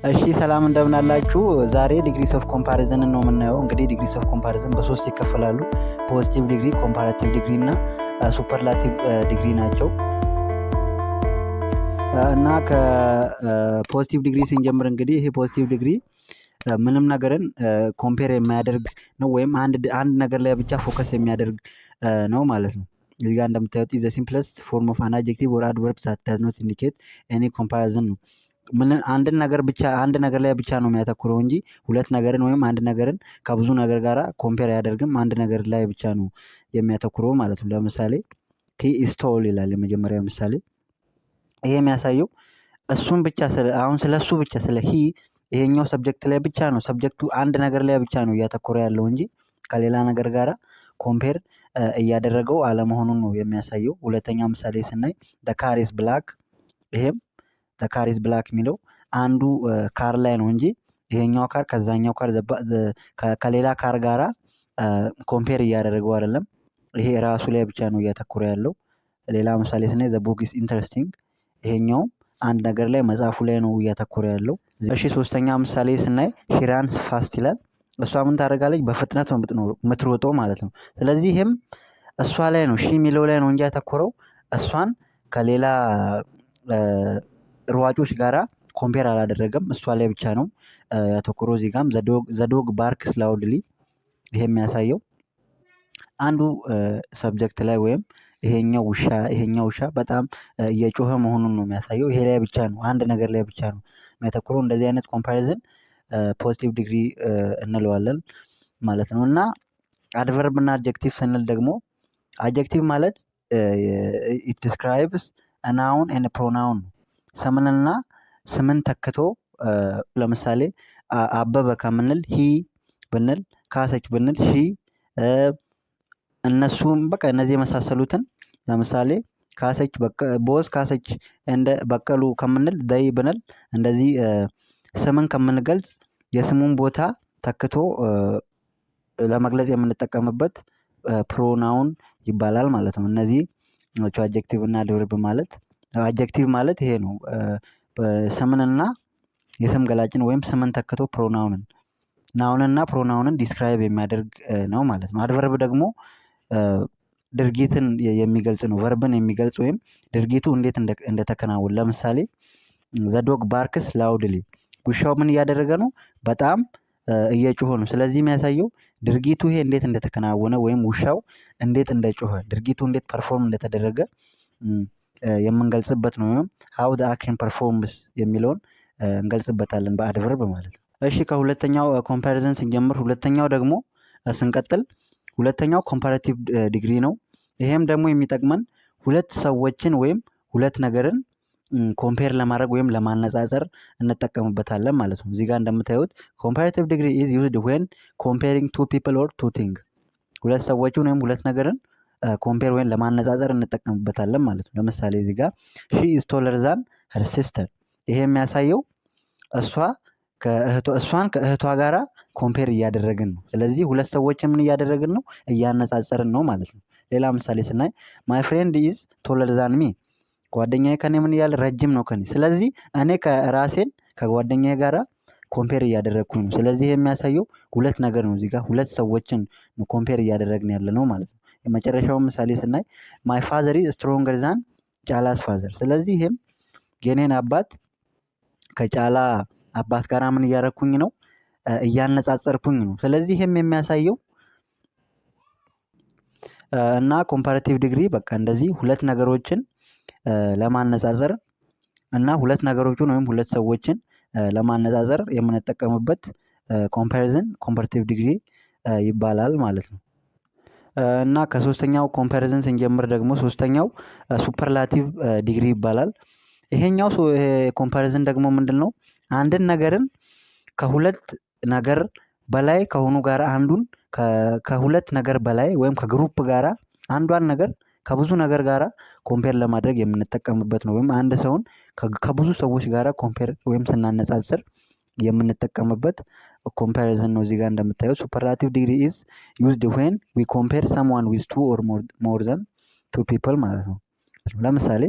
እሺ ሰላም እንደምን አላችሁ? ዛሬ ዲግሪስ ኦፍ ኮምፓሪዝን ነው የምናየው። እንግዲህ ዲግሪስ ኦፍ ኮምፓሪዝን በሶስት ይከፈላሉ። ፖዚቲቭ ዲግሪ፣ ኮምፓራቲቭ ዲግሪ እና ሱፐርላቲቭ ዲግሪ ናቸው። እና ከፖዚቲቭ ዲግሪ ስንጀምር እንግዲህ ይሄ ፖዚቲቭ ዲግሪ ምንም ነገርን ኮምፔር የማያደርግ ነው፣ ወይም አንድ ነገር ላይ ብቻ ፎከስ የሚያደርግ ነው ማለት ነው። እዚህ ጋር እንደምታዩት ዘ ሲምፕለስት ፎርም ኦፍ አን አድጀክቲቭ ኦር አድቨርብ ዛት ዳዝ ኖት ኢንዲኬት ኤኒ ኮምፓሪዝን ነው። አንድ ነገር ላይ ብቻ ነው የሚያተኩረው እንጂ ሁለት ነገርን ወይም አንድ ነገርን ከብዙ ነገር ጋር ኮምፔር አያደርግም። አንድ ነገር ላይ ብቻ ነው የሚያተኩረው ማለት ነው። ለምሳሌ ሂ ኢዝ ቶል ይላል የመጀመሪያ ምሳሌ። ይሄ የሚያሳየው እሱን ብቻ አሁን ስለ እሱ ብቻ ስለ ሂ ይሄኛው ሰብጀክት ላይ ብቻ ነው፣ ሰብጀክቱ አንድ ነገር ላይ ብቻ ነው እያተኮረ ያለው እንጂ ከሌላ ነገር ጋር ኮምፔር እያደረገው አለመሆኑን ነው የሚያሳየው። ሁለተኛው ምሳሌ ስናይ ደ ካር ኢዝ ብላክ፣ ይሄም ደ ካር ኢዝ ብላክ የሚለው አንዱ ካር ላይ ነው እንጂ ይሄኛው ካር ከዛኛው ካር ከሌላ ካር ጋራ ኮምፔር እያደረገው አይደለም። ይሄ ራሱ ላይ ብቻ ነው እያተኮረ ያለው። ሌላ ምሳሌ ስናይ ዘ ቡክ ኢዝ ኢንተረስቲንግ፣ ይሄኛውም አንድ ነገር ላይ መጽሐፉ ላይ ነው እያተኮረ ያለው። እሺ ሶስተኛ ምሳሌ ስናይ ሺ ራንስ ፋስት ይላል። እሷ ምን ታደርጋለች? በፍጥነት ነው የምትሮጠው ማለት ነው። ስለዚህ ይህም እሷ ላይ ነው ሺ የሚለው ላይ ነው እንጂ ያተኮረው እሷን ከሌላ ሯጮች ጋራ ኮምፔር አላደረገም። እሷ ላይ ብቻ ነው ያተኮረው። እዚህ ጋም ዘዶግ ባርክስ ላውድሊ፣ ይሄ የሚያሳየው አንዱ ሰብጀክት ላይ ወይም ይሄኛው ውሻ በጣም እየጮኸ መሆኑን ነው የሚያሳየው። ይሄ ላይ ብቻ ነው፣ አንድ ነገር ላይ ብቻ ነው የሚያተኩረው። እንደዚህ አይነት ኮምፓሪዝን ፖዚቲቭ ዲግሪ እንለዋለን ማለት ነው። እና አድቨርብ እና አድጀክቲቭ ስንል ደግሞ አድጀክቲቭ ማለት ኢት ዲስክራይብስ ናውን ኤንድ ፕሮናውን ነው። ስምንና ስምን ተክቶ ለምሳሌ አበበ ከምንል ሂ ብንል፣ ካሰች ብንል ሺ፣ እነሱም በቃ እነዚህ የመሳሰሉትን ለምሳሌ ካሰች ቦዝ ካሰች እንደ በቀሉ ከምንል ደይ ብንል፣ እንደዚህ ስምን ከምንገልጽ የስሙን ቦታ ተክቶ ለመግለጽ የምንጠቀምበት ፕሮናውን ይባላል ማለት ነው። እነዚህ ናቸው አድጀክቲቭ እና አድቨርብ ማለት። አድጀክቲቭ ማለት ይሄ ነው፣ ስምንና የስም ገላጭን ወይም ስምን ተክቶ ፕሮናውንን ናውንና ፕሮናውንን ዲስክራይብ የሚያደርግ ነው ማለት ነው። አድቨርብ ደግሞ ድርጊትን የሚገልጽ ነው፣ ቨርብን የሚገልጽ ወይም ድርጊቱ እንዴት እንደተከናወነ። ለምሳሌ ዘዶግ ባርክስ ላውድሊ፣ ውሻው ምን እያደረገ ነው? በጣም እየጮኸ ነው። ስለዚህ የሚያሳየው ድርጊቱ ይሄ እንዴት እንደተከናወነ ወይም ውሻው እንዴት እንደጮኸ፣ ድርጊቱ እንዴት ፐርፎርም እንደተደረገ የምንገልጽበት ነው። ወይም ሃው ዘ አክሽን ፐርፎርምስ የሚለውን እንገልጽበታለን በአድቨርብ ማለት ነው። እሺ ከሁለተኛው ኮምፓሪዝን ስንጀምር ሁለተኛው ኮምፓራቲቭ ዲግሪ ነው። ይሄም ደግሞ የሚጠቅመን ሁለት ሰዎችን ወይም ሁለት ነገርን ኮምፔር ለማድረግ ወይም ለማነጻጸር እንጠቀምበታለን ማለት ነው። እዚህ ጋር እንደምታዩት ኮምፓራቲቭ ዲግሪ ኢዝ ዩዝድ ዌን ኮምፔሪንግ ቱ ፒፕል ኦር ቱ ቲንግ፣ ሁለት ሰዎችን ወይም ሁለት ነገርን ኮምፔር ወይም ለማነጻጸር እንጠቀምበታለን ማለት ነው። ለምሳሌ እዚህ ጋር ሺ ኢዝ ቶለር ዛን ሄር ሲስተር፣ ይሄ የሚያሳየው እሷን ከእህቷ ጋራ ኮምፔር እያደረግን ነው። ስለዚህ ሁለት ሰዎችን ምን እያደረግን ነው? እያነጻጸርን ነው ማለት ነው። ሌላ ምሳሌ ስናይ ማይ ፍሬንድ ኢዝ ቶለር ዛን ሚ፣ ጓደኛዬ ከኔ ምን እያለ ረጅም ነው ከኔ። ስለዚህ እኔ ከራሴን ከጓደኛዬ ጋራ ኮምፔር እያደረግኩኝ ነው። ስለዚህ የሚያሳየው ሁለት ነገር ነው። እዚህ ጋር ሁለት ሰዎችን ኮምፔር እያደረግን ያለ ነው ማለት ነው። የመጨረሻውን ምሳሌ ስናይ ማይ ፋዘር ኢዝ ስትሮንገር ዛን ጫላስ ፋዘር፣ ስለዚህ ይህም የኔን አባት ከጫላ አባት ጋር ምን እያደረግኩኝ ነው? እያነጻጸርኩኝ ነው። ስለዚህ ይህም የሚያሳየው እና ኮምፓራቲቭ ዲግሪ በቃ እንደዚህ ሁለት ነገሮችን ለማነጻጸር እና ሁለት ነገሮችን ወይም ሁለት ሰዎችን ለማነጻጸር የምንጠቀምበት ኮምፓሪዝን ኮምፓራቲቭ ዲግሪ ይባላል ማለት ነው። እና ከሶስተኛው ኮምፓሪዝን ስንጀምር ደግሞ ሶስተኛው ሱፐርላቲቭ ዲግሪ ይባላል። ይሄኛው ኮምፓሪዝን ደግሞ ምንድን ነው? አንድን ነገርን ከሁለት ነገር በላይ ከሆኑ ጋር አንዱን ከሁለት ነገር በላይ ወይም ከግሩፕ ጋራ አንዷን ነገር ከብዙ ነገር ጋራ ኮምፔር ለማድረግ የምንጠቀምበት ነው። ወይም አንድ ሰውን ከብዙ ሰዎች ጋራ ኮምፔር ወይም ስናነጻጽር የምንጠቀምበት ኮምፓሪዝን ነው። እዚህ ጋር እንደምታዩት ሱፐርላቲቭ ዲግሪ ኢዝ ዩዝድ ዌን ዊ ኮምፔር ሰምዋን ዊዝ ቱ ኦር ሞር ዛን ቱ ፒፕል ማለት ነው። ለምሳሌ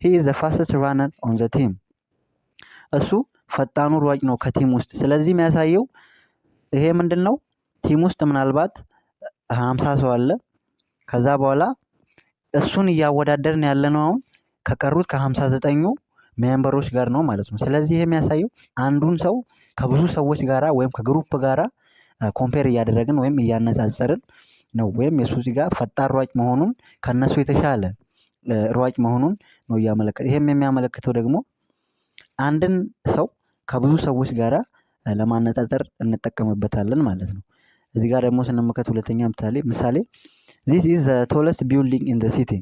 ሂ ኢዝ ዘ ፋስተስት ራነር ኦን ዘ ቲም፣ እሱ ፈጣኑ ሯጭ ነው ከቲም ውስጥ። ስለዚህ የሚያሳየው ይሄ ምንድነው? ቲም ውስጥ ምናልባት 50 ሰው አለ። ከዛ በኋላ እሱን እያወዳደርን ያለነው አሁን ከቀሩት ከ59ኙ ሜምበሮች ጋር ነው ማለት ነው። ስለዚህ ይሄ የሚያሳየው አንዱን ሰው ከብዙ ሰዎች ጋራ ወይም ከግሩፕ ጋራ ኮምፔር እያደረግን ወይም እያነጻጸርን ነው። ወይም የሱ እዚህ ጋር ፈጣን ሯጭ መሆኑን ከነሱ የተሻለ ሯጭ መሆኑን ነው እያመለከተ። ይሄም የሚያመለክተው ደግሞ አንድን ሰው ከብዙ ሰዎች ጋራ ለማነጻጸር እንጠቀምበታለን ማለት ነው። እዚህ ጋር ደግሞ ስንመለከት ሁለተኛ ምሳሌ this is the tallest building in the city።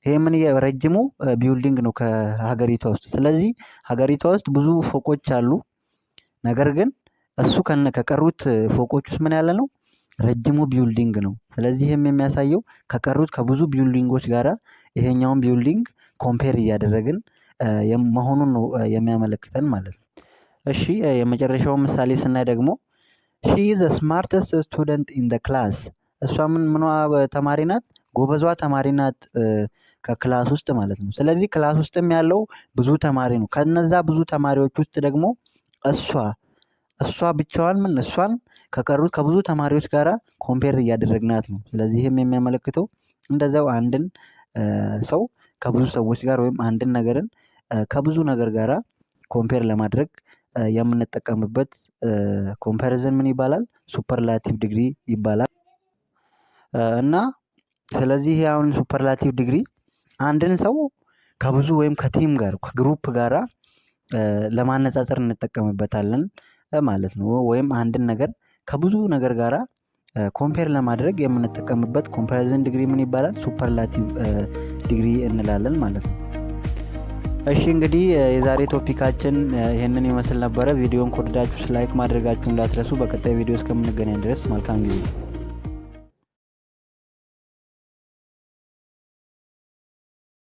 ይሄ ምን ረጅሙ ቢልዲንግ ነው ከሀገሪቷ ውስጥ። ስለዚህ ሀገሪቷ ውስጥ ብዙ ፎቆች አሉ። ነገር ግን እሱ ከቀሩት ፎቆች ውስጥ ምን ያለ ነው? ረጅሙ ቢልዲንግ ነው። ስለዚህ ይሄም የሚያሳየው ከቀሩት ከብዙ ቢልዲንጎች ጋራ ይሄኛውን ቢልዲንግ ኮምፔር እያደረግን መሆኑን ነው የሚያመለክተን ማለት ነው። እሺ የመጨረሻውን ምሳሌ ስናይ ደግሞ she is the smartest student in the class። እሷ ምኗ ተማሪ ናት? ጎበዟ ተማሪ ናት ከክላስ ውስጥ ማለት ነው። ስለዚህ ክላስ ውስጥም ያለው ብዙ ተማሪ ነው። ከነዛ ብዙ ተማሪዎች ውስጥ ደግሞ እሷ ብቻዋን እሷን ከቀሩት ከብዙ ተማሪዎች ጋራ ኮምፔር እያደረግናት ነው። ስለዚህ ይህም የሚያመለክተው እንደዛው አንድን ሰው ከብዙ ሰዎች ጋር ወይም አንድን ነገርን ከብዙ ነገር ጋራ ኮምፔር ለማድረግ የምንጠቀምበት ኮምፓሪዝን ምን ይባላል? ሱፐርላቲቭ ዲግሪ ይባላል። እና ስለዚህ አሁን ሱፐርላቲቭ ዲግሪ አንድን ሰው ከብዙ ወይም ከቲም ጋር ከግሩፕ ጋራ ለማነጻጸር እንጠቀምበታለን ማለት ነው። ወይም አንድን ነገር ከብዙ ነገር ጋራ ኮምፔር ለማድረግ የምንጠቀምበት ኮምፓሪዝን ዲግሪ ምን ይባላል? ሱፐርላቲቭ ዲግሪ እንላለን ማለት ነው። እሺ እንግዲህ የዛሬ ቶፒካችን ይሄንን ይመስል ነበረ። ቪዲዮን ከወደዳችሁ ላይክ ማድረጋችሁን እንዳትረሱ። በቀጣይ ቪዲዮ እስከምንገናኝ ድረስ መልካም ጊዜ